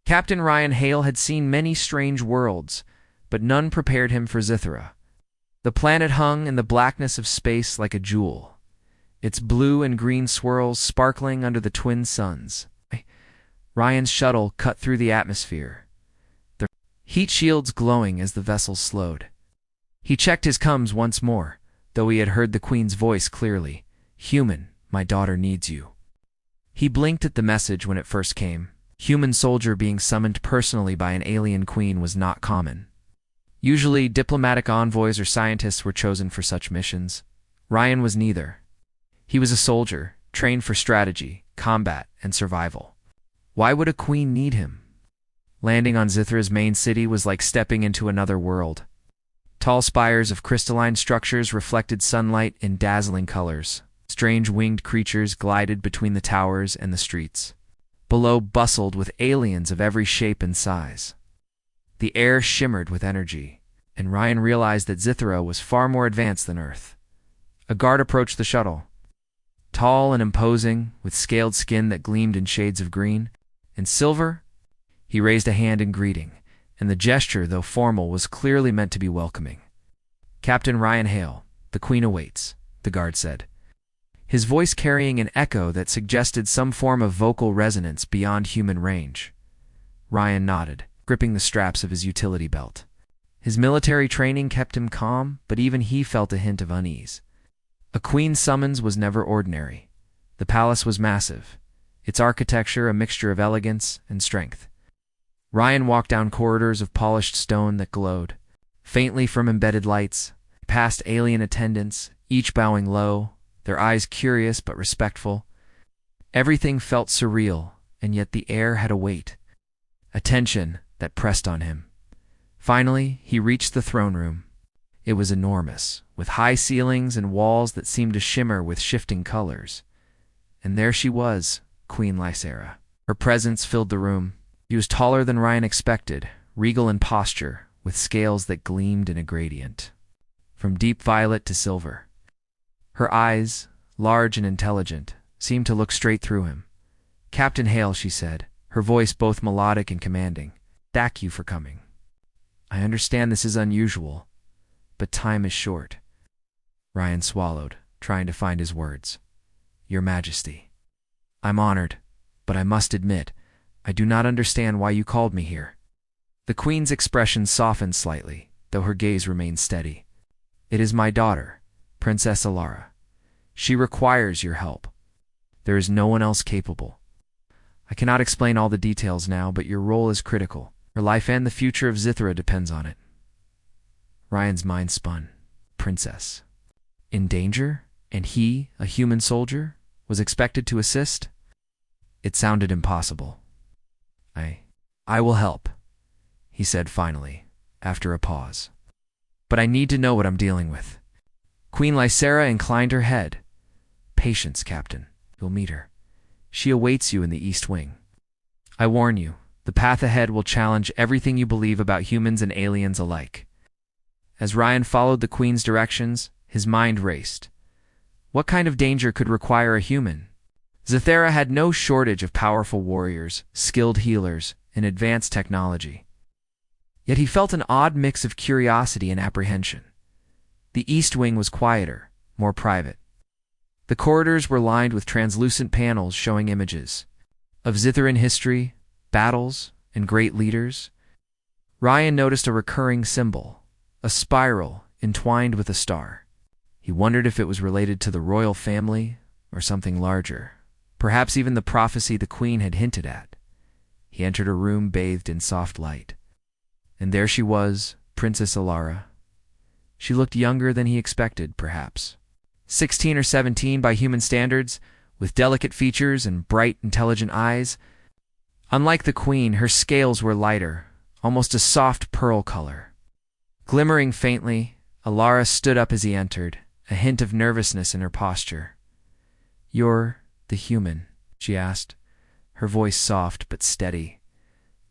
Captain Ryan Hale had seen many strange worlds, but none prepared him for Scythera. The planet hung in the blackness of space like a jewel, its blue and green swirls sparkling under the twin suns. Ryan's shuttle cut through the atmosphere, the heat shields glowing as the vessel slowed. He checked his comms once more, though he had heard the Queen's voice clearly. "Human, my daughter needs you." He blinked at the message when it first came. Human soldier being summoned personally by an alien queen was not common. Usually, diplomatic envoys or scientists were chosen for such missions. Ryan was neither. He was a soldier, trained for strategy, combat, and survival. Why would a queen need him? Landing on Scythera's main city was like stepping into another world. Tall spires of crystalline structures reflected sunlight in dazzling colors. Strange winged creatures glided between the towers and the streets. Below bustled with aliens of every shape and size. The air shimmered with energy, and Ryan realized that Scythera was far more advanced than Earth. A guard approached the shuttle. Tall and imposing, with scaled skin that gleamed in shades of green and silver, he raised a hand in greeting, and the gesture, though formal, was clearly meant to be welcoming. "Captain Ryan Hale, the Queen awaits," the guard said, his voice carrying an echo that suggested some form of vocal resonance beyond human range. Ryan nodded, gripping the straps of his utility belt. His military training kept him calm, but even he felt a hint of unease. A queen's summons was never ordinary. The palace was massive, its architecture a mixture of elegance and strength. Ryan walked down corridors of polished stone that glowed faintly from embedded lights, past alien attendants, each bowing low, their eyes curious but respectful. Everything felt surreal, and yet the air had a weight, a tension that pressed on him. Finally, he reached the throne room. It was enormous, with high ceilings and walls that seemed to shimmer with shifting colors. And there she was, Queen Lysera. Her presence filled the room. She was taller than Ryan expected, regal in posture, with scales that gleamed in a gradient, from deep violet to silver. Her eyes, large and intelligent, seemed to look straight through him. "Captain Hale," she said, her voice both melodic and commanding. "Thank you for coming. I understand this is unusual, but time is short." Ryan swallowed, trying to find his words. "Your Majesty, I'm honored, but I must admit, I do not understand why you called me here." The Queen's expression softened slightly, though her gaze remained steady. "It is my daughter, Princess Alara. She requires your help. There is no one else capable. I cannot explain all the details now, but your role is critical. Her life and the future of Scythera depends on it." Ryan's mind spun. Princess. In danger? And he, a human soldier, was expected to assist? It sounded impossible. I will help," he said finally, after a pause. "But I need to know what I'm dealing with." Queen Lysera inclined her head. "Patience, Captain. You'll meet her. She awaits you in the East Wing. I warn you, the path ahead will challenge everything you believe about humans and aliens alike." As Ryan followed the Queen's directions, his mind raced. What kind of danger could require a human? Scythera had no shortage of powerful warriors, skilled healers, and advanced technology. Yet he felt an odd mix of curiosity and apprehension. The East Wing was quieter, more private. The corridors were lined with translucent panels showing images of Scytheran history, battles, and great leaders. Ryan noticed a recurring symbol, a spiral entwined with a star. He wondered if it was related to the royal family or something larger, perhaps even the prophecy the Queen had hinted at. He entered a room bathed in soft light. And there she was, Princess Alara. She looked younger than he expected, perhaps. 16 or 17 by human standards, with delicate features and bright, intelligent eyes. Unlike the Queen, her scales were lighter, almost a soft pearl color. Glimmering faintly, Alara stood up as he entered, a hint of nervousness in her posture. "You're the human?" she asked, her voice soft but steady.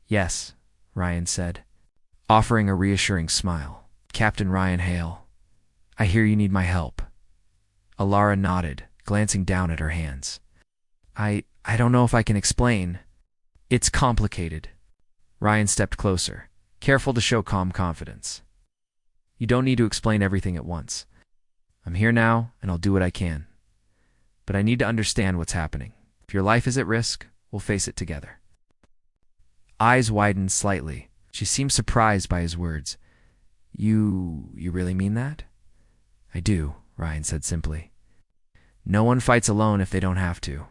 "Yes," Ryan said, offering a reassuring smile. "Captain Ryan Hale, I hear you need my help." Alara nodded, glancing down at her hands. I don't know if I can explain. It's complicated. Ryan stepped closer, careful to show calm confidence. You don't need to explain everything at once. I'm here now, and I'll do what I can. But I need to understand what's happening. If your life is at risk, we'll face it together. Eyes widened slightly. She seemed surprised by his words. You really mean that? I do, Ryan said simply. No one fights alone if they don't have to.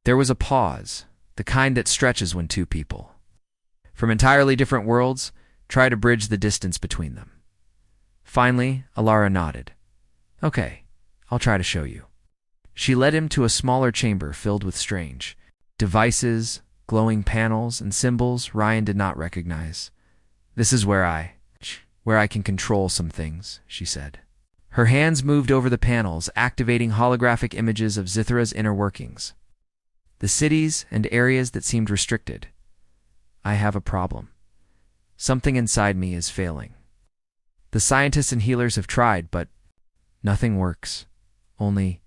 There was a pause, the kind that stretches when two people, from entirely different worlds, try to bridge the distance between them. Finally, Alara nodded. Okay, I'll try to show you. She led him to a smaller chamber filled with strange devices, glowing panels, and symbols Ryan did not recognize. This is where I can control some things, she said. Her hands moved over the panels, activating holographic images of Zithra's inner workings. The cities and areas that seemed restricted. I have a problem. Something inside me is failing. The scientists and healers have tried, but nothing works. Only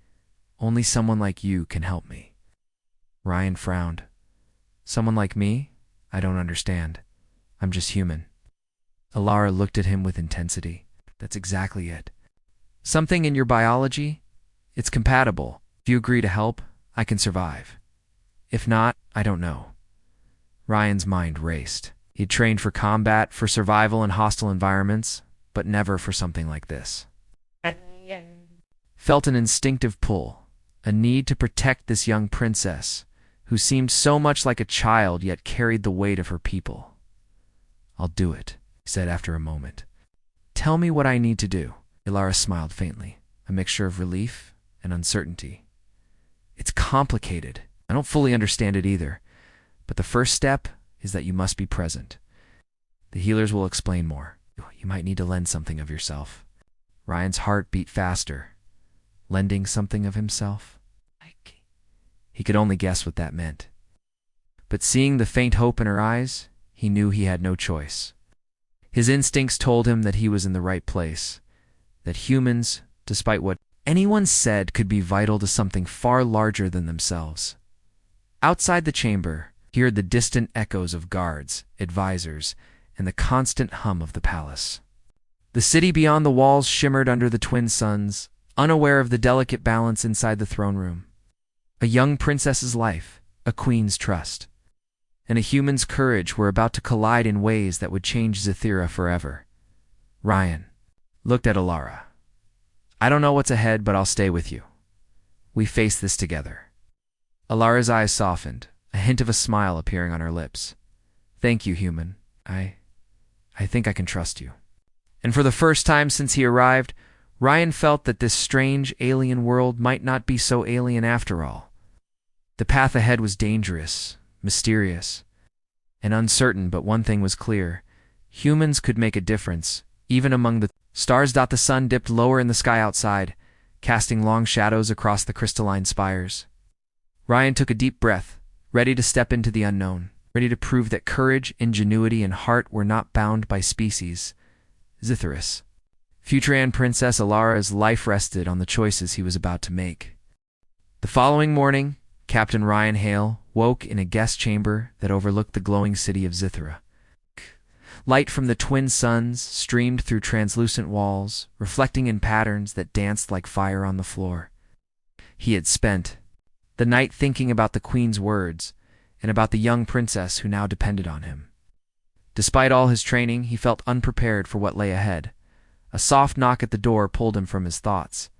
someone like you can help me. Ryan frowned. Someone like me? I don't understand. I'm just human. Alara looked at him with intensity. That's exactly it. Something in your biology? It's compatible. If you agree to help, I can survive. If not, I don't know. Ryan's mind raced. He'd trained for combat, for survival in hostile environments, but never for something like this. Felt an instinctive pull, a need to protect this young princess, who seemed so much like a child yet carried the weight of her people. I'll do it, he said after a moment. Tell me what I need to do. Alara smiled faintly, a mixture of relief and uncertainty. It's complicated. I don't fully understand it either, but the first step is that you must be present. The healers will explain more. You might need to lend something of yourself. Ryan's heart beat faster. Lending something of himself? He could only guess what that meant. But seeing the faint hope in her eyes, he knew he had no choice. His instincts told him that he was in the right place, that humans, despite what anyone said, could be vital to something far larger than themselves. Outside the chamber, he heard the distant echoes of guards, advisors, and the constant hum of the palace. The city beyond the walls shimmered under the twin suns, unaware of the delicate balance inside the throne room. A young princess's life, a queen's trust, and a human's courage were about to collide in ways that would change Zithira forever. Ryan looked at Alara. I don't know what's ahead, but I'll stay with you. We face this together. Alara's eyes softened, a hint of a smile appearing on her lips. Thank you, human. I think I can trust you. And for the first time since he arrived, Ryan felt that this strange alien world might not be so alien after all. The path ahead was dangerous, mysterious, and uncertain, but one thing was clear. Humans could make a difference, even among the stars. The sun dipped lower in the sky outside, casting long shadows across the crystalline spires. Ryan took a deep breath, ready to step into the unknown, ready to prove that courage, ingenuity, and heart were not bound by species. Zithrus. Future Princess Alara's life rested on the choices he was about to make. The following morning, Captain Ryan Hale woke in a guest chamber that overlooked the glowing city of Zithra. Light from the twin suns streamed through translucent walls, reflecting in patterns that danced like fire on the floor. He had spent the night thinking about the queen's words and about the young princess who now depended on him. Despite all his training, he felt unprepared for what lay ahead. A soft knock at the door pulled him from his thoughts.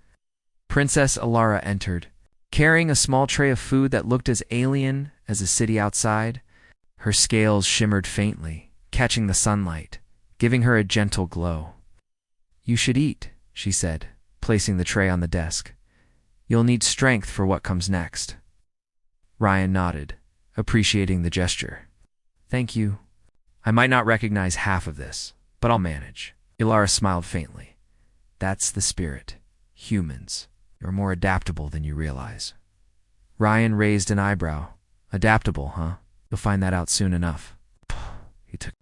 Princess Alara entered, carrying a small tray of food that looked as alien as the city outside. Her scales shimmered faintly, catching the sunlight, giving her a gentle glow. You should eat, she said, placing the tray on the desk. You'll need strength for what comes next. Ryan nodded, appreciating the gesture. Thank you. I might not recognize half of this, but I'll manage. Alara smiled faintly. That's the spirit. Humans. You're more adaptable than you realize. Ryan raised an eyebrow. Adaptable, huh? You'll find that out soon enough. He took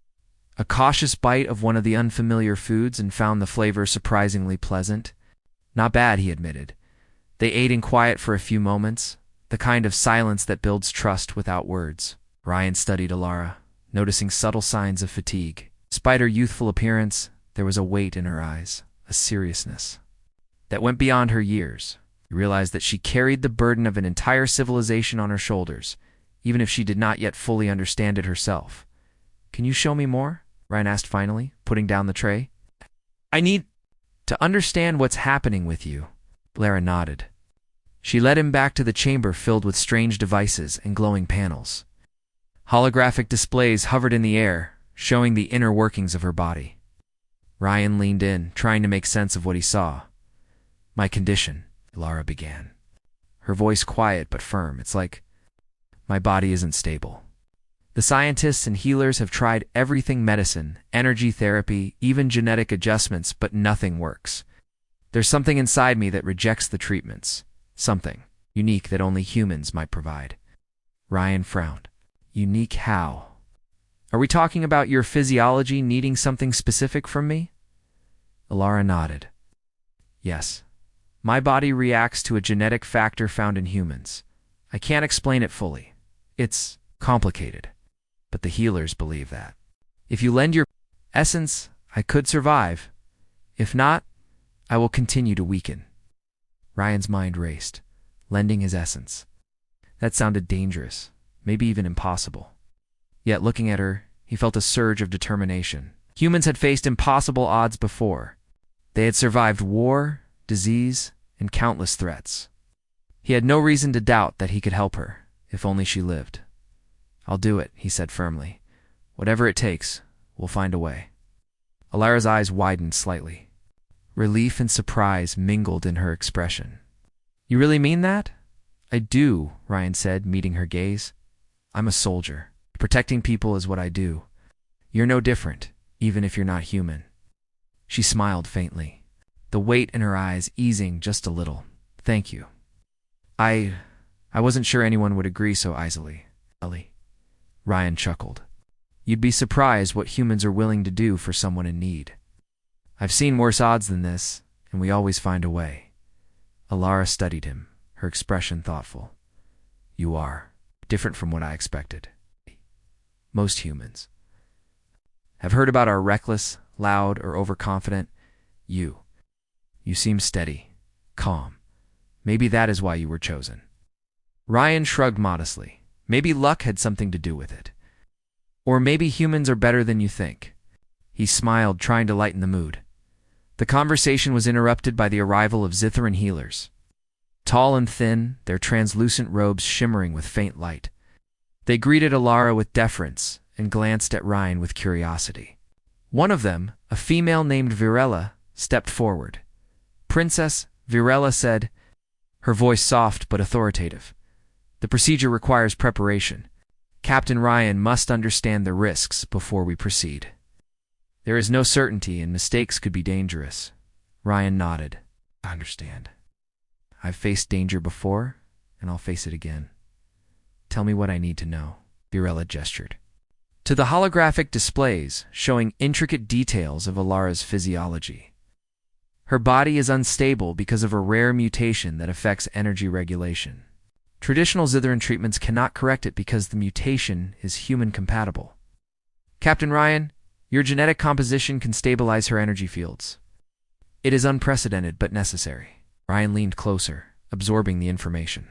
a cautious bite of one of the unfamiliar foods and found the flavor surprisingly pleasant. Not bad, he admitted. They ate in quiet for a few moments, the kind of silence that builds trust without words. Ryan studied Alara. noticing subtle signs of fatigue. Despite her youthful appearance, there was a weight in her eyes, a seriousness that went beyond her years. He realized that she carried the burden of an entire civilization on her shoulders, even if she did not yet fully understand it herself. "Can you show me more?" Ryan asked finally, putting down the tray. "I need to understand what's happening with you." Lara nodded. She led him back to the chamber filled with strange devices and glowing panels. Holographic displays hovered in the air, showing the inner workings of her body. Ryan leaned in, trying to make sense of what he saw. "My condition," Lara began, her voice quiet but firm. "It's like my body isn't stable. The scientists and healers have tried everything: medicine, energy therapy, even genetic adjustments, but nothing works. There's something inside me that rejects the treatments, something unique that only humans might provide." Ryan frowned. "Unique how? Are we talking about your physiology needing something specific from me?" Lara nodded. "Yes. My body reacts to a genetic factor found in humans. I can't explain it fully. It's complicated. But the healers believe that if you lend your essence, I could survive. If not, I will continue to weaken." Ryan's mind raced. Lending his essence. That sounded dangerous, maybe even impossible. Yet looking at her, he felt a surge of determination. Humans had faced impossible odds before. They had survived war, disease, and countless threats. He had no reason to doubt that he could help her, if only she lived. "I'll do it," he said firmly. "Whatever it takes, we'll find a way." Alara's eyes widened slightly. Relief and surprise mingled in her expression. "You really mean that?" "I do," Ryan said, meeting her gaze. "I'm a soldier. Protecting people is what I do. You're no different, even if you're not human." She smiled faintly, the weight in her eyes easing just a little. "Thank you. I wasn't sure anyone would agree so easily." Ryan chuckled. "You'd be surprised what humans are willing to do for someone in need. I've seen worse odds than this, and we always find a way." Alara studied him, her expression thoughtful. "You are different from what I expected. Most humans have heard about our reckless, loud, or overconfident. You seem steady, calm. Maybe that is why you were chosen." Ryan shrugged modestly. Maybe luck had something to do with it. Or maybe humans are better than you think. He smiled, trying to lighten the mood. The conversation was interrupted by the arrival of Zitharan healers. Tall and thin, their translucent robes shimmering with faint light. They greeted Alara with deference and glanced at Ryan with curiosity. One of them, a female named Virella, stepped forward. "Princess," Virella said, her voice soft but authoritative. "The procedure requires preparation. Captain Ryan must understand the risks before we proceed. There is no certainty and mistakes could be dangerous." Ryan nodded. "I understand. I've faced danger before, and I'll face it again. Tell me what I need to know." Virella gestured to the holographic displays showing intricate details of Alara's physiology. Her body is unstable because of a rare mutation that affects energy regulation. Traditional Zitharan treatments cannot correct it because the mutation is human-compatible. "Captain Ryan, your genetic composition can stabilize her energy fields. It is unprecedented but necessary." Ryan leaned closer, absorbing the information.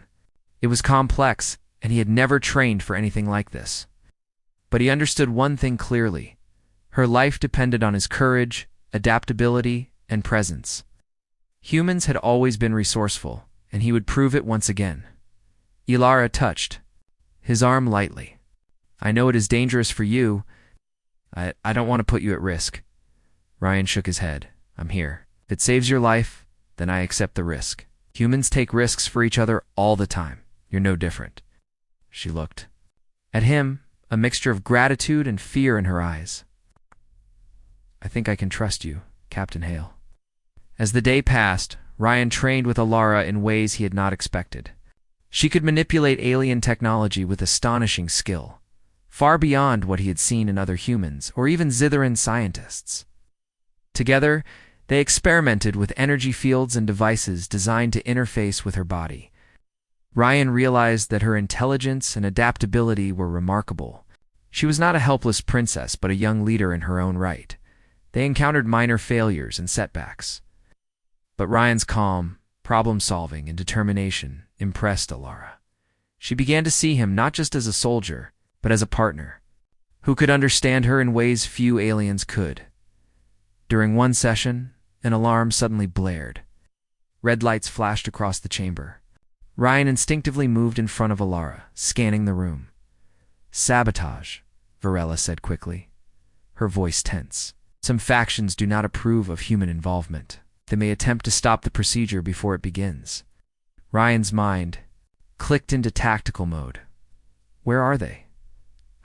It was complex, and he had never trained for anything like this. But he understood one thing clearly. Her life depended on his courage, adaptability, and presence. Humans had always been resourceful, and he would prove it once again. Alara touched his arm lightly. "I know it is dangerous for you. I don't want to put you at risk." Ryan shook his head. "I'm here. If it saves your life, then I accept the risk. Humans take risks for each other all the time. You're no different." She looked at him, a mixture of gratitude and fear in her eyes. "I think I can trust you, Captain Hale." As the day passed, Ryan trained with Alara in ways he had not expected. She could manipulate alien technology with astonishing skill, far beyond what he had seen in other humans or even Zitharan scientists. Together, they experimented with energy fields and devices designed to interface with her body. Ryan realized that her intelligence and adaptability were remarkable. She was not a helpless princess, but a young leader in her own right. They encountered minor failures and setbacks. But Ryan's calm, problem-solving, and determination impressed Alara. She began to see him not just as a soldier, but as a partner, who could understand her in ways few aliens could. During one session, an alarm suddenly blared. Red lights flashed across the chamber. Ryan instinctively moved in front of Alara, scanning the room. "Sabotage," Varela said quickly, her voice tense. "Some factions do not approve of human involvement. They may attempt to stop the procedure before it begins." Ryan's mind clicked into tactical mode. "Where are they?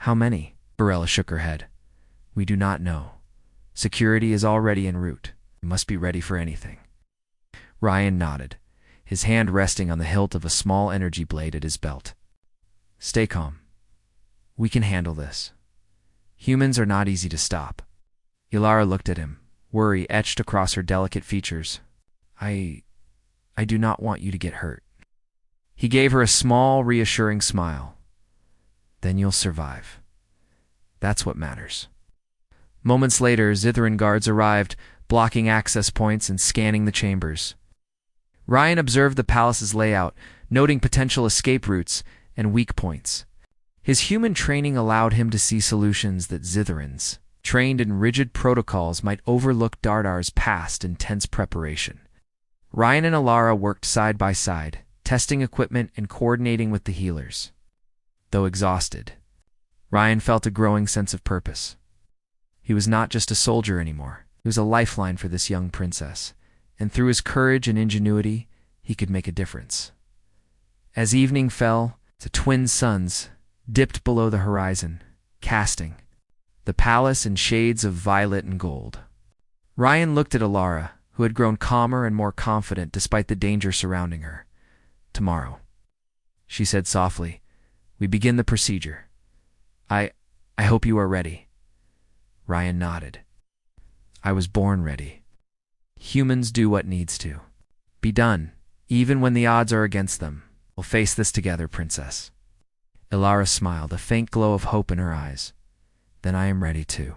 How many?" Varela shook her head. "We do not know. Security is already en route. We must be ready for anything." Ryan nodded, his hand resting on the hilt of a small energy blade at his belt. "Stay calm. We can handle this. Humans are not easy to stop." Ilara looked at him, worry etched across her delicate features. I do not want you to get hurt." He gave her a small, reassuring smile. "Then you'll survive. That's what matters." Moments later, Zithran guards arrived, blocking access points and scanning the chambers. Ryan observed the palace's layout, noting potential escape routes and weak points. His human training allowed him to see solutions that Zithrans, trained in rigid protocols, might overlook. Dardar's past intense preparation. Ryan and Alara worked side by side, testing equipment and coordinating with the healers. Though exhausted, Ryan felt a growing sense of purpose. He was not just a soldier anymore. He was a lifeline for this young princess, and through his courage and ingenuity, he could make a difference. As evening fell, the twin suns dipped below the horizon, casting the palace in shades of violet and gold. Ryan looked at Alara, who had grown calmer and more confident despite the danger surrounding her. "Tomorrow," she said softly, "we begin the procedure. I hope you are ready." Ryan nodded. "I was born ready. Humans do what needs to be done, even when the odds are against them. We'll face this together, princess." Ilara smiled, a faint glow of hope in her eyes. "Then I am ready too."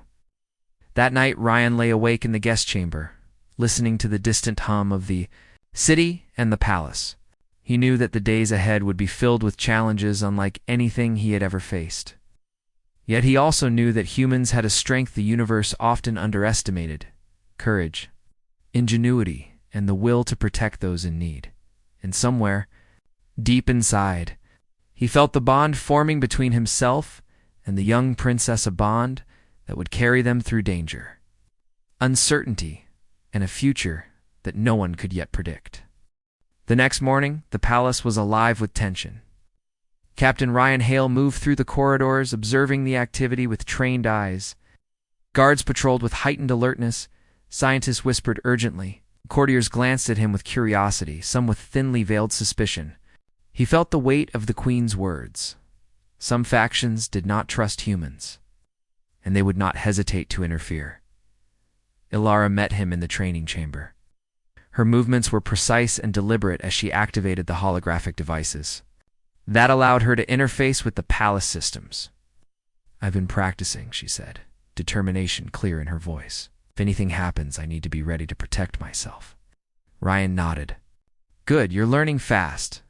That night, Ryan lay awake in the guest chamber, listening to the distant hum of the city and the palace. He knew that the days ahead would be filled with challenges unlike anything he had ever faced. Yet he also knew that humans had a strength the universe often underestimated: courage, ingenuity, and the will to protect those in need. And somewhere, deep inside, he felt the bond forming between himself and the young princess, a bond that would carry them through danger, uncertainty, and a future that no one could yet predict. The next morning, the palace was alive with tension. Captain Ryan Hale moved through the corridors, observing the activity with trained eyes. Guards patrolled with heightened alertness. Scientists whispered urgently. Courtiers glanced at him with curiosity, some with thinly veiled suspicion. He felt the weight of the Queen's words. Some factions did not trust humans, and they would not hesitate to interfere. Ilara met him in the training chamber. Her movements were precise and deliberate as she activated the holographic devices. That allowed her to interface with the palace systems. "I've been practicing," she said, determination clear in her voice. "If anything happens, I need to be ready to protect myself." Ryan nodded. "Good, you're learning fast.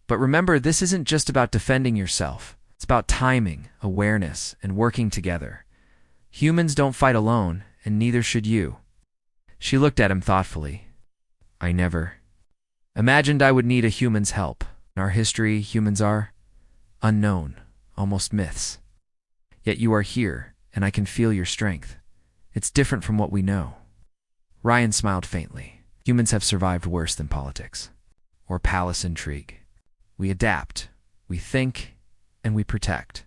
But remember, this isn't just about defending yourself. It's about timing, awareness, and working together. Humans don't fight alone, and neither should you." She looked at him thoughtfully. "I never imagined I would need a human's help. In our history, humans are unknown, almost myths. Yet you are here, and I can feel your strength. It's different from what we know." Ryan smiled faintly. "Humans have survived worse than politics or palace intrigue. We adapt, we think, and we protect.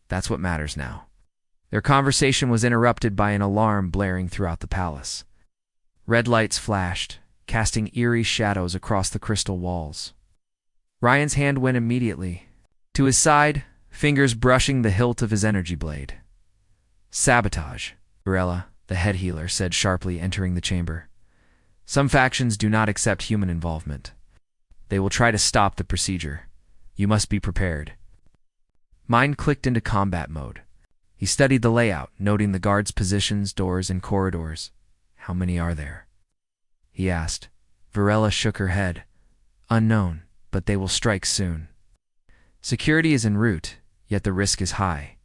That's what matters now." Their conversation was interrupted by an alarm blaring throughout the palace. Red lights flashed, casting eerie shadows across the crystal walls. Ryan's hand went immediately to his side, fingers brushing the hilt of his energy blade. "Sabotage," Varela, the head healer, said sharply, entering the chamber. "Some factions do not accept human involvement. They will try to stop the procedure. You must be prepared." Mind clicked into combat mode. He studied the layout, noting the guards' positions, doors, and corridors. "How many are there?" he asked. Varela shook her head. "Unknown, but they will strike soon. Security is en route, yet the risk is high."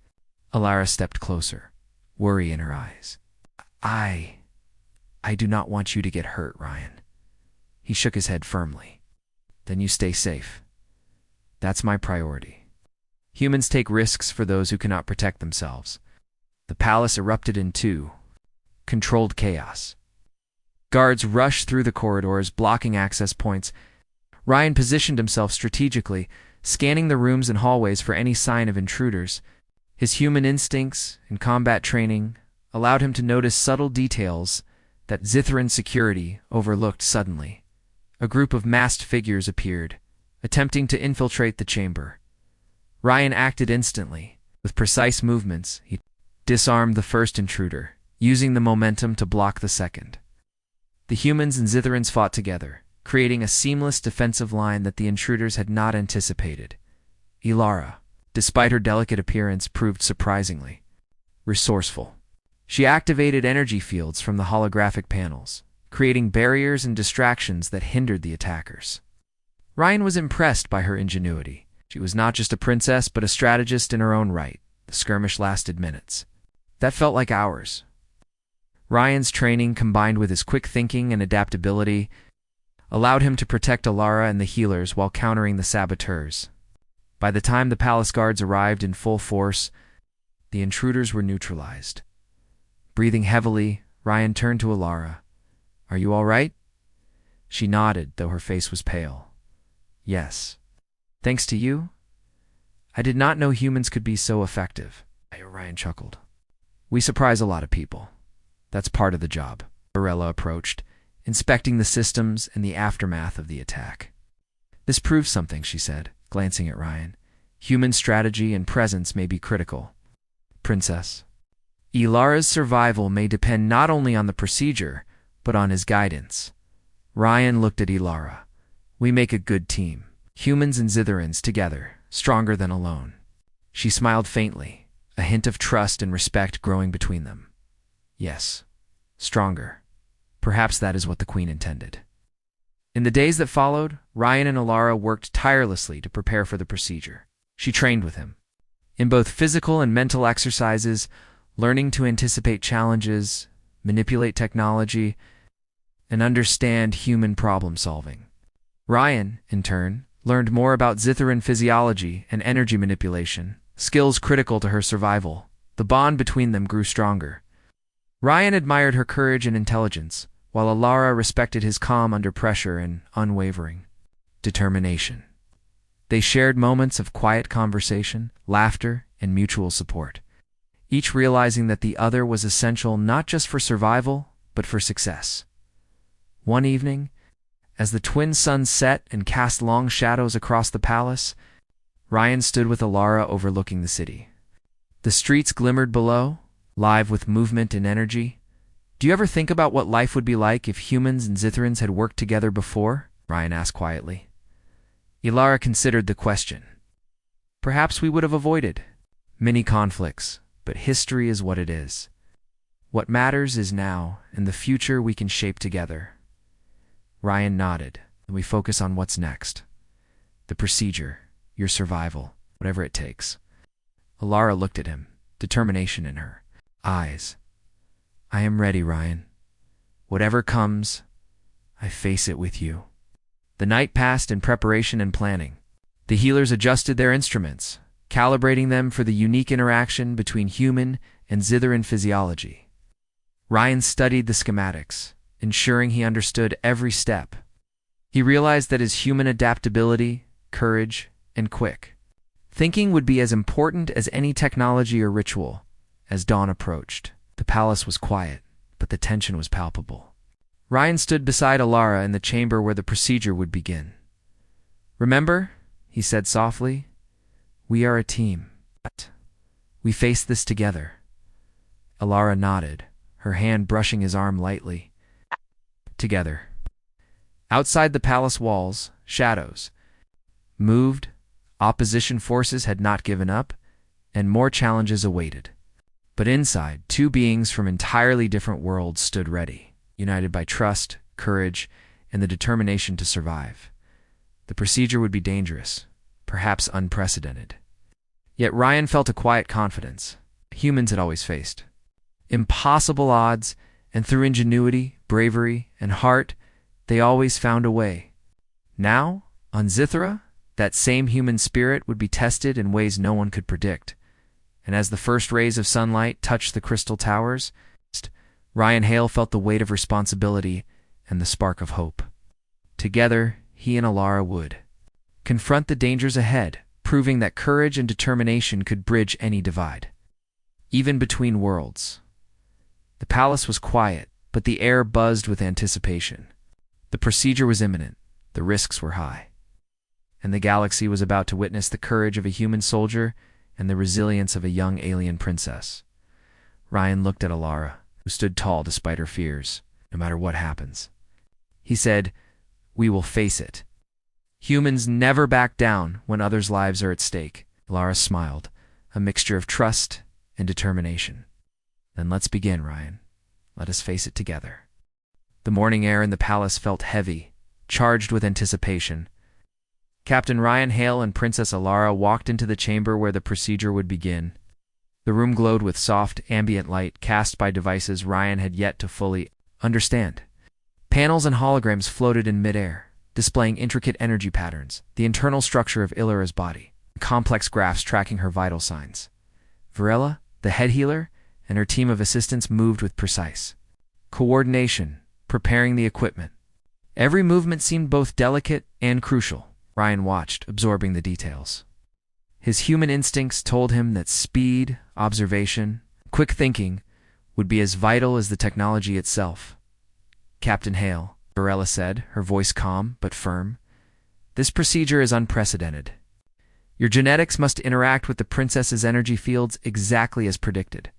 Alara stepped closer, worry in her eyes. I do not want you to get hurt, Ryan." He shook his head firmly. "Then you stay safe. That's my priority. Humans take risks for those who cannot protect themselves." The palace erupted in controlled chaos. Guards rushed through the corridors, blocking access points. Ryan positioned himself strategically, scanning the rooms and hallways for any sign of intruders. His human instincts and combat training allowed him to notice subtle details that Zithran security overlooked. Suddenly, a group of masked figures appeared, attempting to infiltrate the chamber. Ryan acted instantly. With precise movements, he disarmed the first intruder, using the momentum to block the second. The humans and Zithrans fought together, creating a seamless defensive line that the intruders had not anticipated. Ilara, despite her delicate appearance, proved surprisingly resourceful. She activated energy fields from the holographic panels, creating barriers and distractions that hindered the attackers. Ryan was impressed by her ingenuity. She was not just a princess, but a strategist in her own right. The skirmish lasted minutes. That felt like hours. Ryan's training, combined with his quick thinking and adaptability, allowed him to protect Alara and the healers while countering the saboteurs. By the time the palace guards arrived in full force, the intruders were neutralized. Breathing heavily, Ryan turned to Alara. "Are you all right?" She nodded, though her face was pale. "Yes. Thanks to you? I did not know humans could be so effective." Ryan chuckled. "We surprise a lot of people. That's part of the job." Varela approached, inspecting the systems and the aftermath of the attack. "This proves something," she said, glancing at Ryan. "Human strategy and presence may be critical. Princess, Ilara's survival may depend not only on the procedure, but on his guidance." Ryan looked at Ilara. "We make a good team. Humans and Zitherans together, stronger than alone." She smiled faintly, a hint of trust and respect growing between them. "Yes, stronger. Perhaps that is what the Queen intended." In the days that followed, Ryan and Alara worked tirelessly to prepare for the procedure. She trained with him in both physical and mental exercises, learning to anticipate challenges, manipulate technology, and understand human problem-solving. Ryan, in turn, learned more about Zithran physiology and energy manipulation, skills critical to her survival. The bond between them grew stronger. Ryan admired her courage and intelligence, while Alara respected his calm under pressure and unwavering determination. They shared moments of quiet conversation, laughter, and mutual support, each realizing that the other was essential not just for survival, but for success. One evening, as the twin suns set and cast long shadows across the palace, Ryan stood with Alara overlooking the city. The streets glimmered below, live with movement and energy. "Do you ever think about what life would be like if humans and Zithrans had worked together before?" Ryan asked quietly. Ilara considered the question. "Perhaps we would have avoided many conflicts, but history is what it is. What matters is now, and the future we can shape together." Ryan nodded, and we focus on what's next. The procedure, your survival, whatever it takes. Alara looked at him, determination in her eyes. "I am ready, Ryan. Whatever comes, I face it with you." The night passed in preparation and planning. The healers adjusted their instruments, calibrating them for the unique interaction between human and Zithran physiology. Ryan studied the schematics, ensuring he understood every step. He realized that his human adaptability, courage, and quick thinking would be as important as any technology or ritual. As dawn approached, the palace was quiet, but the tension was palpable. Ryan stood beside Alara in the chamber where the procedure would begin. "Remember," he said softly, "we are a team. We face this together." Alara nodded, her hand brushing his arm lightly. Together. Outside the palace walls, shadows moved. Opposition forces had not given up, and more challenges awaited. But inside, two beings from entirely different worlds stood ready, united by trust, courage, and the determination to survive. The procedure would be dangerous, perhaps unprecedented. Yet Ryan felt a quiet confidence humans had always faced. Impossible odds, and through ingenuity, bravery, and heart, they always found a way. Now, on Zithra, that same human spirit would be tested in ways no one could predict. And as the first rays of sunlight touched the crystal towers, Ryan Hale felt the weight of responsibility and the spark of hope. Together, he and Alara would confront the dangers ahead, proving that courage and determination could bridge any divide. Even between worlds. The palace was quiet, but the air buzzed with anticipation. The procedure was imminent, the risks were high. And the galaxy was about to witness the courage of a human soldier and the resilience of a young alien princess. Ryan looked at Alara, who stood tall despite her fears, no matter what happens. He said, "We will face it. Humans never back down when others' lives are at stake." Alara smiled, a mixture of trust and determination. "Then let's begin, Ryan. Let us face it together." The morning air in the palace felt heavy, charged with anticipation. Captain Ryan Hale and Princess Alara walked into the chamber where the procedure would begin. The room glowed with soft, ambient light cast by devices Ryan had yet to fully understand. Panels and holograms floated in midair, displaying intricate energy patterns, the internal structure of Illyra's body, complex graphs tracking her vital signs. Varela, the head healer, and her team of assistants moved with precise coordination, preparing the equipment. Every movement seemed both delicate and crucial. Ryan watched, absorbing the details. His human instincts told him that speed, observation, quick thinking would be as vital as the technology itself. "Captain Hale," Varela said, her voice calm but firm, "this procedure is unprecedented. Your genetics must interact with the princess's energy fields exactly as predicted.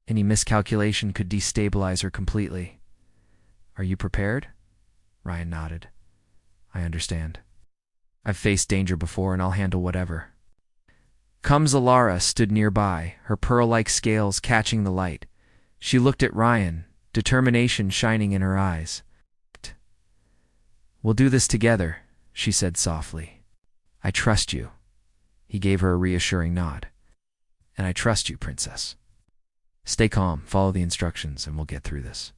Any miscalculation could destabilize her completely. Are you prepared?" Ryan nodded. "I understand. I've faced danger before and I'll handle whatever." Alara stood nearby, her pearl-like scales catching the light. She looked at Ryan, determination shining in her eyes. "We'll do this together," she said softly. "I trust you." He gave her a reassuring nod. "And I trust you, Princess. Stay calm, follow the instructions, and we'll get through this."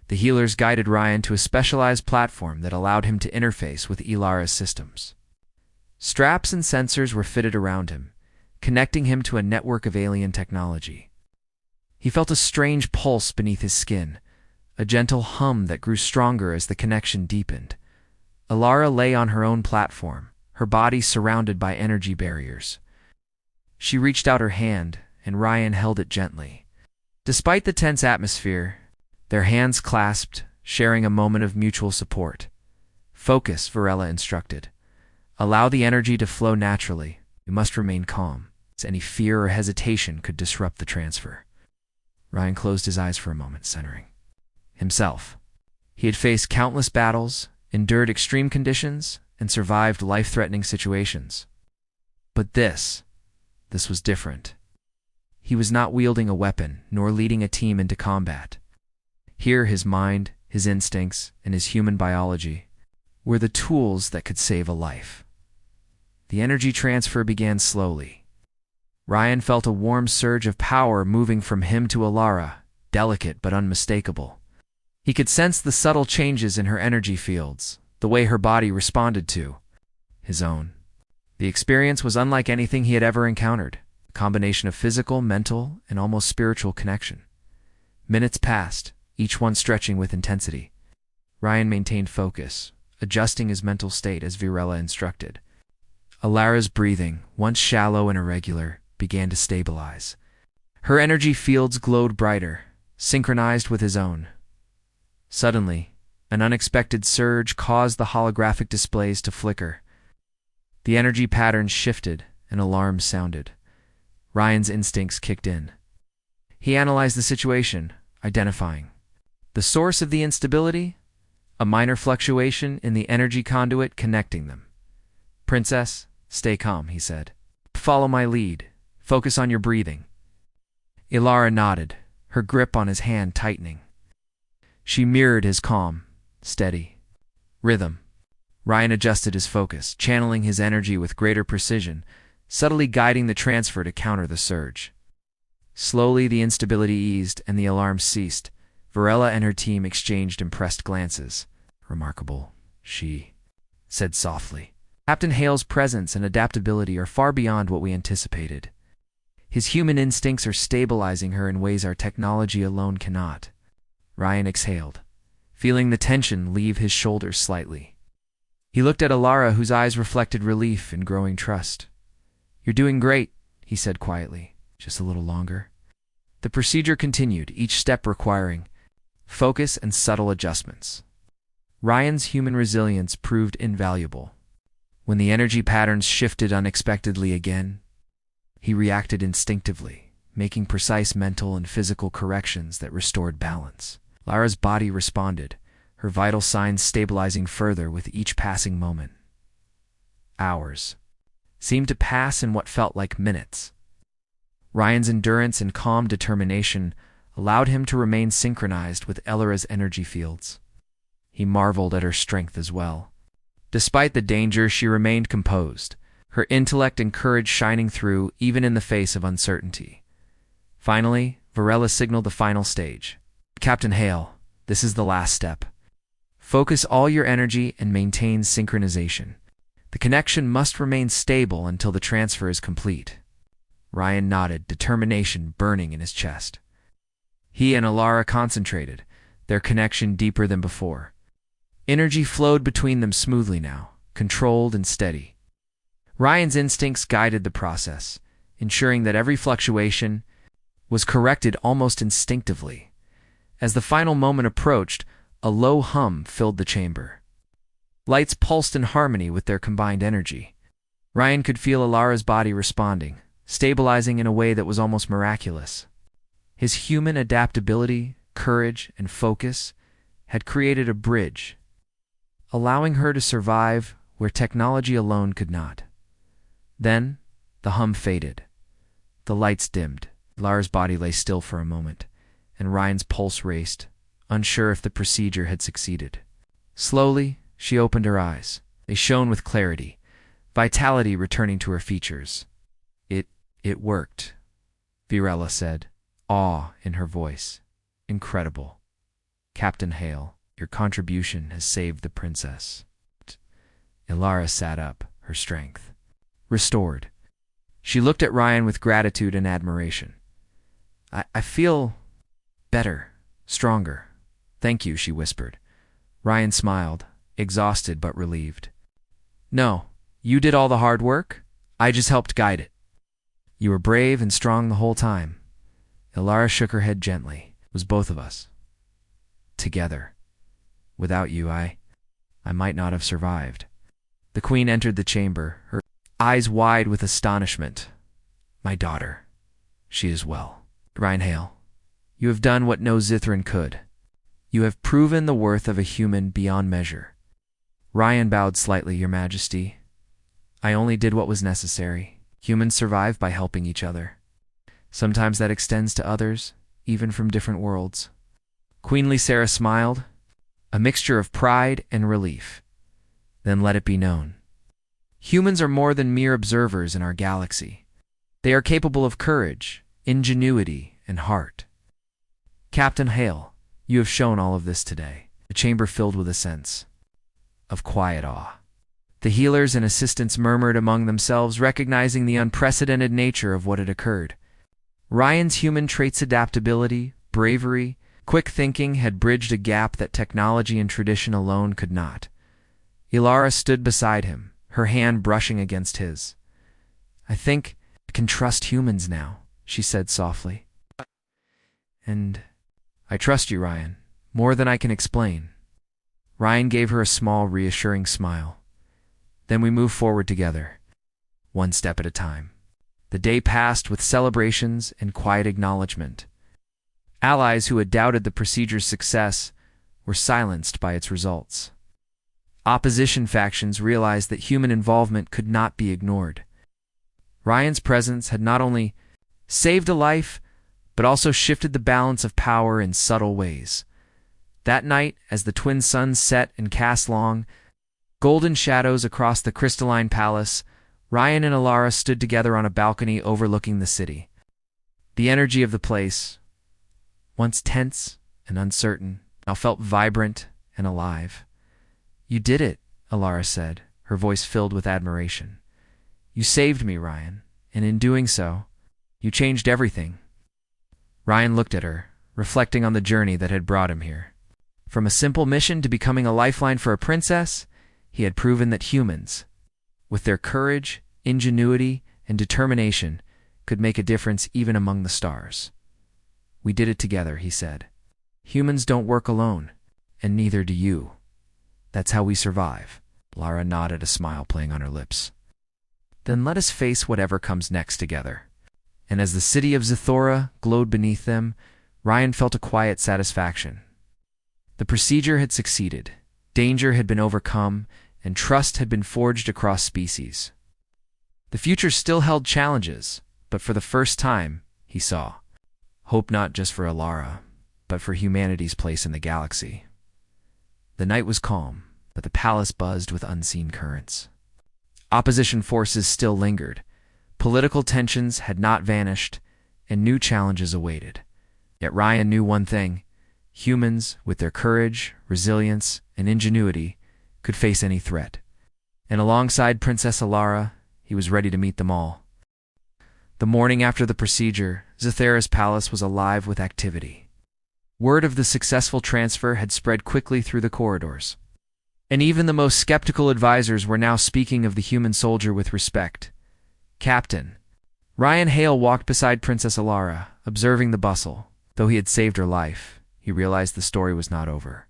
The healers guided Ryan to a specialized platform that allowed him to interface with Ilara's systems. Straps and sensors were fitted around him, connecting him to a network of alien technology. He felt a strange pulse beneath his skin, a gentle hum that grew stronger as the connection deepened. Alara lay on her own platform, her body surrounded by energy barriers. She reached out her hand, and Ryan held it gently. Despite the tense atmosphere, their hands clasped, sharing a moment of mutual support. "Focus," Varela instructed. "Allow the energy to flow naturally. You must remain calm, as any fear or hesitation could disrupt the transfer." Ryan closed his eyes for a moment, centering himself. He had faced countless battles, endured extreme conditions, and survived life-threatening situations. But this was different. He was not wielding a weapon, nor leading a team into combat. Here his mind, his instincts, and his human biology were the tools that could save a life. The energy transfer began slowly. Ryan felt a warm surge of power moving from him to Alara, delicate but unmistakable. He could sense the subtle changes in her energy fields, the way her body responded to his own. The experience was unlike anything he had ever encountered, a combination of physical, mental, and almost spiritual connection. Minutes passed, each one stretching with intensity. Ryan maintained focus, adjusting his mental state as Varela instructed. Alara's breathing, once shallow and irregular, began to stabilize. Her energy fields glowed brighter, synchronized with his own. Suddenly, an unexpected surge caused the holographic displays to flicker. The energy patterns shifted, and alarms sounded. Ryan's instincts kicked in. He analyzed the situation, identifying the source of the instability, a minor fluctuation in the energy conduit connecting them. "Princess, stay calm," he said. "Follow my lead. Focus on your breathing." Ilara nodded, her grip on his hand tightening. She mirrored his calm, steady rhythm. Ryan adjusted his focus, channeling his energy with greater precision, subtly guiding the transfer to counter the surge. Slowly, the instability eased and the alarm ceased. Varela and her team exchanged impressed glances. "Remarkable," she said softly. "Captain Hale's presence and adaptability are far beyond what we anticipated. His human instincts are stabilizing her in ways our technology alone cannot." Ryan exhaled, feeling the tension leave his shoulders slightly. He looked at Ilara, whose eyes reflected relief and growing trust. "You're doing great," he said quietly. "Just a little longer." The procedure continued, each step requiring focus and subtle adjustments. Ryan's human resilience proved invaluable. When the energy patterns shifted unexpectedly again, he reacted instinctively, making precise mental and physical corrections that restored balance. Lara's body responded, her vital signs stabilizing further with each passing moment. Hours seemed to pass in what felt like minutes. Ryan's endurance and calm determination allowed him to remain synchronized with Ilara's energy fields. He marveled at her strength as well. Despite the danger, she remained composed, her intellect and courage shining through even in the face of uncertainty. Finally, Varela signaled the final stage. "Captain Hale, this is the last step. Focus all your energy and maintain synchronization. The connection must remain stable until the transfer is complete." Ryan nodded, determination burning in his chest. He and Ilara concentrated, their connection deeper than before. Energy flowed between them smoothly now, controlled and steady. Ryan's instincts guided the process, ensuring that every fluctuation was corrected almost instinctively. As the final moment approached, a low hum filled the chamber. Lights pulsed in harmony with their combined energy. Ryan could feel Ilara's body responding, stabilizing in a way that was almost miraculous. His human adaptability, courage, and focus had created a bridge, allowing her to survive where technology alone could not. Then, the hum faded. The lights dimmed. Ilara's body lay still for a moment, and Ryan's pulse raced, unsure if the procedure had succeeded. Slowly, she opened her eyes. They shone with clarity, vitality returning to her features. It worked," Varela said, awe in her voice. "Incredible. Captain Hale, your contribution has saved the princess." Ilara sat up, her strength restored. She looked at Ryan with gratitude and admiration. I feel better, stronger. Thank you," she whispered. Ryan smiled, exhausted but relieved. "No, you did all the hard work. I just helped guide it. You were brave and strong the whole time." Ilara shook her head gently. "It was both of us. Together. Without you, I might not have survived." The queen entered the chamber, her eyes wide with astonishment. "My daughter. She is well." "Ryan Hale, you have done what no Zithran could. You have proven the worth of a human beyond measure." Ryan bowed slightly, "Your Majesty. I only did what was necessary. Humans survive by helping each other. Sometimes that extends to others, even from different worlds." Queen Sarah smiled, a mixture of pride and relief. "Then let it be known. Humans are more than mere observers in our galaxy. They are capable of courage, ingenuity, and heart. Captain Hale, you have shown all of this today." The chamber filled with a sense of quiet awe. The healers and assistants murmured among themselves, recognizing the unprecedented nature of what had occurred. Ryan's human traits, adaptability, bravery, quick thinking, had bridged a gap that technology and tradition alone could not. Ilara stood beside him, her hand brushing against his. "I think I can trust humans now," she said softly. "And I trust you, Ryan, more than I can explain." Ryan gave her a small, reassuring smile. "Then we move forward together, one step at a time." The day passed with celebrations and quiet acknowledgement. Allies who had doubted the procedure's success were silenced by its results. Opposition factions realized that human involvement could not be ignored. Ryan's presence had not only saved a life, but also shifted the balance of power in subtle ways. That night, as the twin suns set and cast long, golden shadows across the crystalline palace, Ryan and Alara stood together on a balcony overlooking the city. The energy of the place, once tense and uncertain, now felt vibrant and alive. "You did it," Alara said, her voice filled with admiration. "You saved me, Ryan, and in doing so, you changed everything." Ryan looked at her, reflecting on the journey that had brought him here. From a simple mission to becoming a lifeline for a princess, he had proven that humans, with their courage, ingenuity, and determination, could make a difference even among the stars. "We did it together," he said. "Humans don't work alone, and neither do you. That's how we survive." Lara nodded, a smile playing on her lips. "Then let us face whatever comes next together." And as the city of Zithora glowed beneath them, Ryan felt a quiet satisfaction. The procedure had succeeded, danger had been overcome, and trust had been forged across species. The future still held challenges, but for the first time, he saw hope not just for Alara, but for humanity's place in the galaxy. The night was calm, but the palace buzzed with unseen currents. Opposition forces still lingered. Political tensions had not vanished, and new challenges awaited. Yet Ryan knew one thing: humans, with their courage, resilience, and ingenuity, could face any threat. And alongside Princess Alara, he was ready to meet them all. The morning after the procedure, Zithera's palace was alive with activity. Word of the successful transfer had spread quickly through the corridors. And even the most skeptical advisors were now speaking of the human soldier with respect. "Captain." Ryan Hale walked beside Princess Alara, observing the bustle. Though he had saved her life, he realized the story was not over.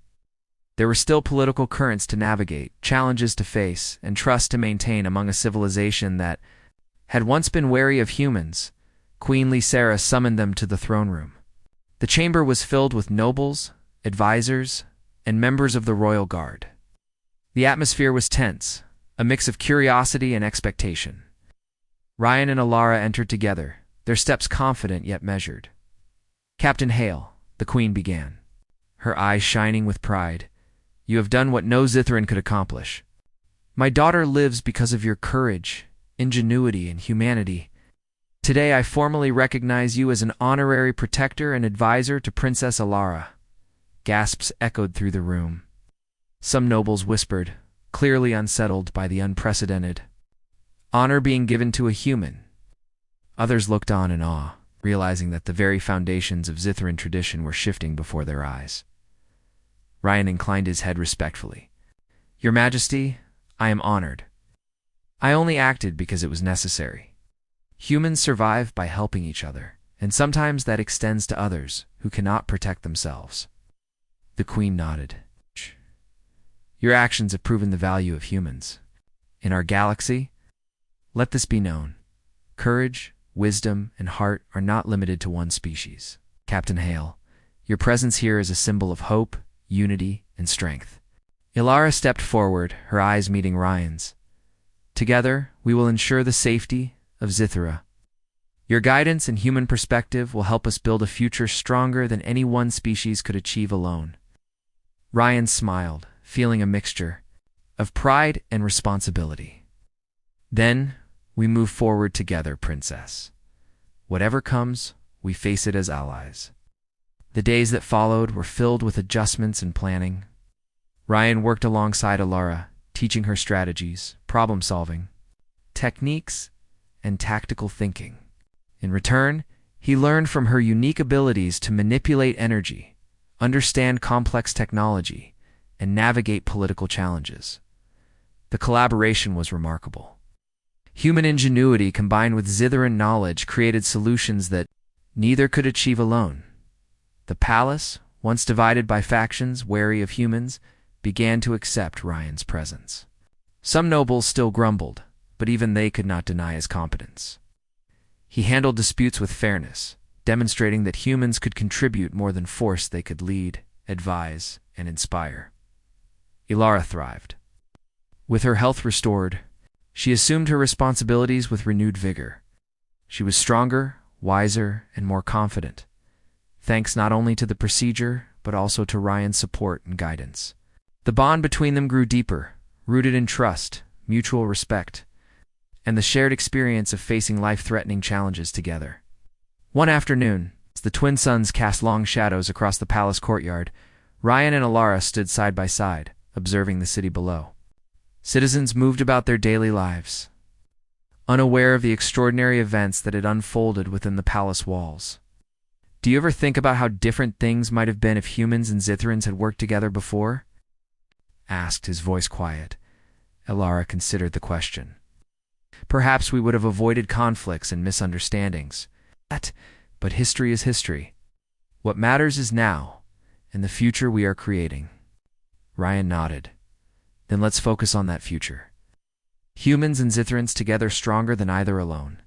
There were still political currents to navigate, challenges to face, and trust to maintain among a civilization that had once been wary of humans. Queen Lysera summoned them to the throne room. The chamber was filled with nobles, advisors, and members of the royal guard. The atmosphere was tense, a mix of curiosity and expectation. Ryan and Alara entered together, their steps confident yet measured. "Captain Hale," the queen began, her eyes shining with pride, "you have done what no Zithran could accomplish. My daughter lives because of your courage, ingenuity, and humanity. Today I formally recognize you as an honorary protector and advisor to Princess Alara." Gasps echoed through the room. Some nobles whispered, clearly unsettled by the unprecedented honor being given to a human. Others looked on in awe, realizing that the very foundations of Zithran tradition were shifting before their eyes. Ryan inclined his head respectfully. "Your Majesty, I am honored. I only acted because it was necessary. Humans survive by helping each other, and sometimes that extends to others who cannot protect themselves." The queen nodded. "Your actions have proven the value of humans. In our galaxy, let this be known: courage, wisdom, and heart are not limited to one species. Captain Hale, your presence here is a symbol of hope, unity, and strength." Alara stepped forward, her eyes meeting Ryan's. "Together, we will ensure the safety of Zithora. Your guidance and human perspective will help us build a future stronger than any one species could achieve alone." Ryan smiled, feeling a mixture of pride and responsibility. "Then, we move forward together, Princess. Whatever comes, we face it as allies." The days that followed were filled with adjustments and planning. Ryan worked alongside Alara, teaching her strategies, problem-solving, techniques, and tactical thinking. In return, he learned from her unique abilities to manipulate energy, understand complex technology, and navigate political challenges. The collaboration was remarkable. Human ingenuity combined with Zithran knowledge created solutions that neither could achieve alone. The palace, once divided by factions wary of humans, began to accept Ryan's presence. Some nobles still grumbled, but even they could not deny his competence. He handled disputes with fairness, demonstrating that humans could contribute more than force. They could lead, advise, and inspire. Alara thrived. With her health restored, she assumed her responsibilities with renewed vigor. She was stronger, wiser, and more confident, thanks not only to the procedure, but also to Ryan's support and guidance. The bond between them grew deeper, rooted in trust, mutual respect, and the shared experience of facing life-threatening challenges together. One afternoon, as the twin suns cast long shadows across the palace courtyard, Ryan and Alara stood side by side, observing the city below. Citizens moved about their daily lives, unaware of the extraordinary events that had unfolded within the palace walls. Do you ever think about how different things might have been if humans and Zithrans had worked together before? Asked, his voice quiet. Alara considered the question. Perhaps we would have avoided conflicts and misunderstandings. But history is history. What matters is now, and the future we are creating. Ryan nodded. Then let's focus on that future. Humans and Zithrans together stronger than either alone.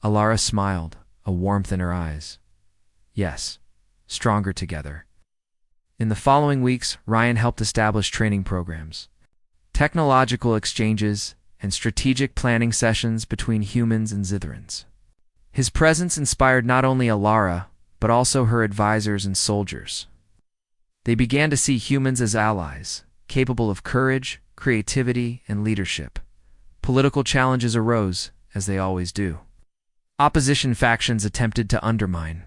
Alara smiled, a warmth in her eyes. Yes, stronger together. In the following weeks, Ryan helped establish training programs, technological exchanges, and strategic planning sessions between humans and Zithrans. His presence inspired not only Alara, but also her advisors and soldiers. They began to see humans as allies, capable of courage, creativity, and leadership. Political challenges arose, as they always do. Opposition factions attempted to undermine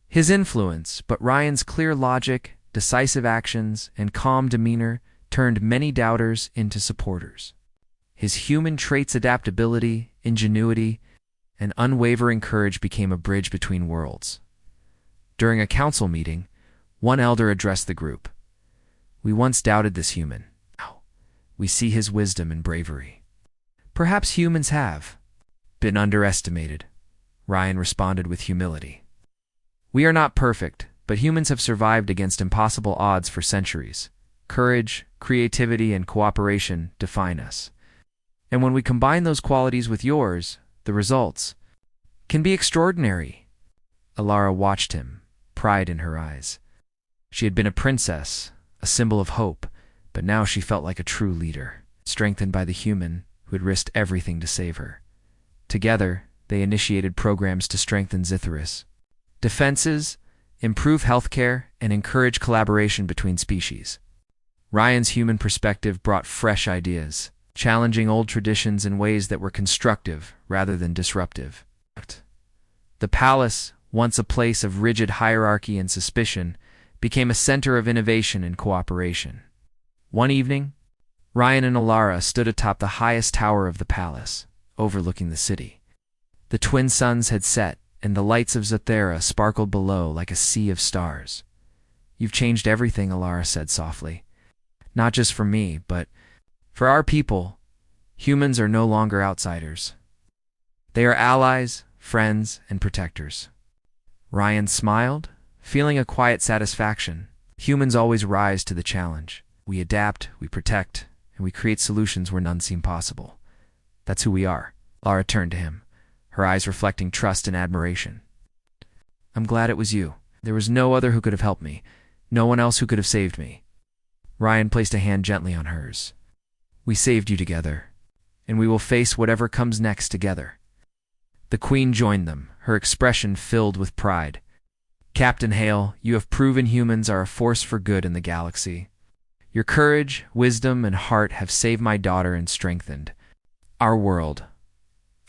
his influence, but Ryan's clear logic, decisive actions, and calm demeanor turned many doubters into supporters. His human traits, adaptability, ingenuity, and unwavering courage became a bridge between worlds. During a council meeting, one elder addressed the group. We once doubted this human. Now, we see his wisdom and bravery. Perhaps humans have been underestimated, Ryan responded with humility. We are not perfect, but humans have survived against impossible odds for centuries. Courage, creativity, and cooperation define us. And when we combine those qualities with yours, the results can be extraordinary. Alara watched him, pride in her eyes. She had been a princess, a symbol of hope, but now she felt like a true leader, strengthened by the human who had risked everything to save her. Together, they initiated programs to strengthen Zithris defenses, improve healthcare, and encourage collaboration between species. Ryan's human perspective brought fresh ideas, challenging old traditions in ways that were constructive rather than disruptive. The palace, once a place of rigid hierarchy and suspicion, became a center of innovation and cooperation. One evening, Ryan and Alara stood atop the highest tower of the palace, overlooking the city. The twin suns had set, and the lights of Zathera sparkled below like a sea of stars. You've changed everything, Alara said softly. Not just for me, but for our people. Humans are no longer outsiders. They are allies, friends, and protectors. Ryan smiled, feeling a quiet satisfaction. Humans always rise to the challenge. We adapt, we protect, and we create solutions where none seem possible. That's who we are. Alara turned to him, her eyes reflecting trust and admiration. I'm glad it was you. There was no other who could have helped me. No one else who could have saved me. Ryan placed a hand gently on hers. We saved you together, and we will face whatever comes next together. The Queen joined them, her expression filled with pride. Captain Hale, you have proven humans are a force for good in the galaxy. Your courage, wisdom, and heart have saved my daughter and strengthened our world.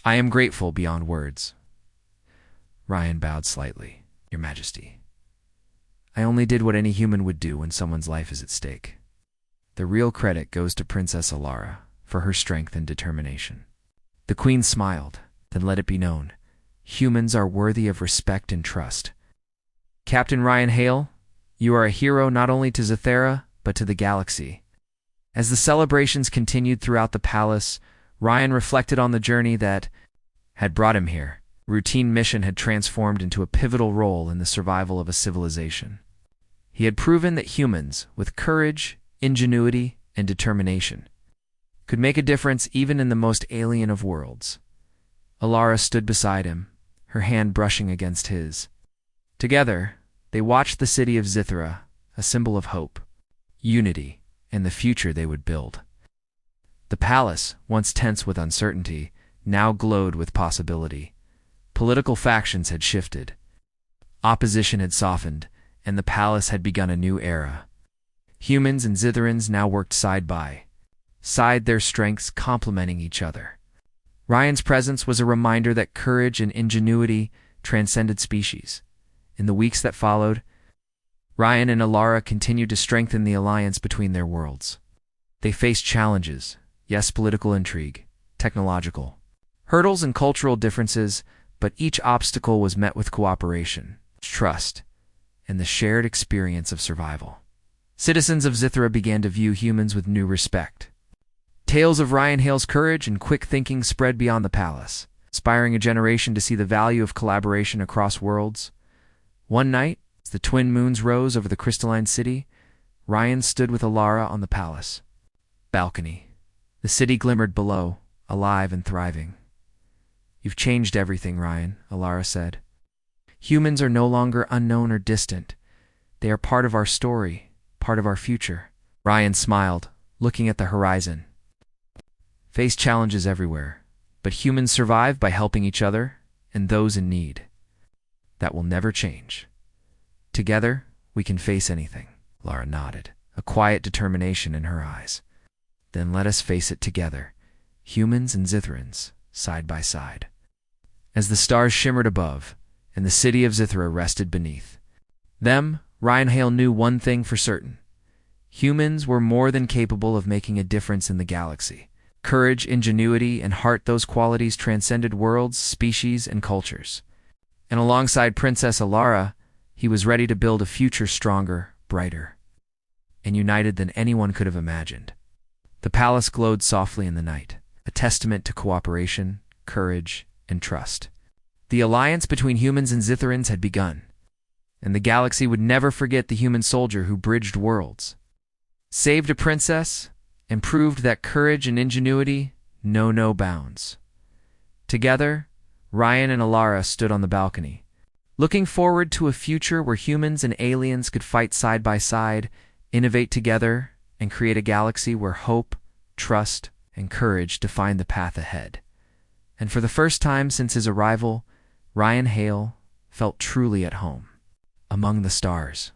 I am grateful beyond words. Ryan bowed slightly. Your Majesty, I only did what any human would do when someone's life is at stake. The real credit goes to Princess Alara for her strength and determination. The Queen smiled, then let it be known. Humans are worthy of respect and trust. Captain Ryan Hale, you are a hero not only to Zathera, but to the galaxy. As the celebrations continued throughout the palace, Ryan reflected on the journey that had brought him here. Routine mission had transformed into a pivotal role in the survival of a civilization. He had proven that humans, with courage, ingenuity, and determination, could make a difference even in the most alien of worlds. Alara stood beside him, her hand brushing against his. Together, they watched the city of Zithera, a symbol of hope, unity, and the future they would build. The palace, once tense with uncertainty, now glowed with possibility. Political factions had shifted. Opposition had softened, and the palace had begun a new era. Humans and Zitherans now worked side by side, their strengths complementing each other. Ryan's presence was a reminder that courage and ingenuity transcended species. In the weeks that followed, Ryan and Alara continued to strengthen the alliance between their worlds. They faced challenges, yes, political intrigue, technological hurdles and cultural differences, but each obstacle was met with cooperation, trust, and the shared experience of survival. Citizens of Zithra began to view humans with new respect. Tales of Ryan Hale's courage and quick thinking spread beyond the palace, inspiring a generation to see the value of collaboration across worlds. One night, as the twin moons rose over the crystalline city, Ryan stood with Alara on the palace balcony. The city glimmered below, alive and thriving. "You've changed everything, Ryan," Alara said. "Humans are no longer unknown or distant. They are part of our story, part of our future." Ryan smiled, looking at the horizon. "Face challenges everywhere, but humans survive by helping each other and those in need. That will never change. Together, we can face anything." Lara nodded, a quiet determination in her eyes. "Then let us face it together, humans and Zithrans, side by side." As the stars shimmered above, and the city of Zithra rested beneath them, Ryan Hale knew one thing for certain. Humans were more than capable of making a difference in the galaxy. Courage, ingenuity, and heart, those qualities transcended worlds, species, and cultures. And alongside Princess Alara, he was ready to build a future stronger, brighter, and united than anyone could have imagined. The palace glowed softly in the night, a testament to cooperation, courage, and trust. The alliance between humans and Zitherans had begun, and the galaxy would never forget the human soldier who bridged worlds, saved a princess, and proved that courage and ingenuity know no bounds. Together, Ryan and Alara stood on the balcony, looking forward to a future where humans and aliens could fight side by side, innovate together, and create a galaxy where hope, trust, and courage define the path ahead. And for the first time since his arrival, Ryan Hale felt truly at home, among the stars.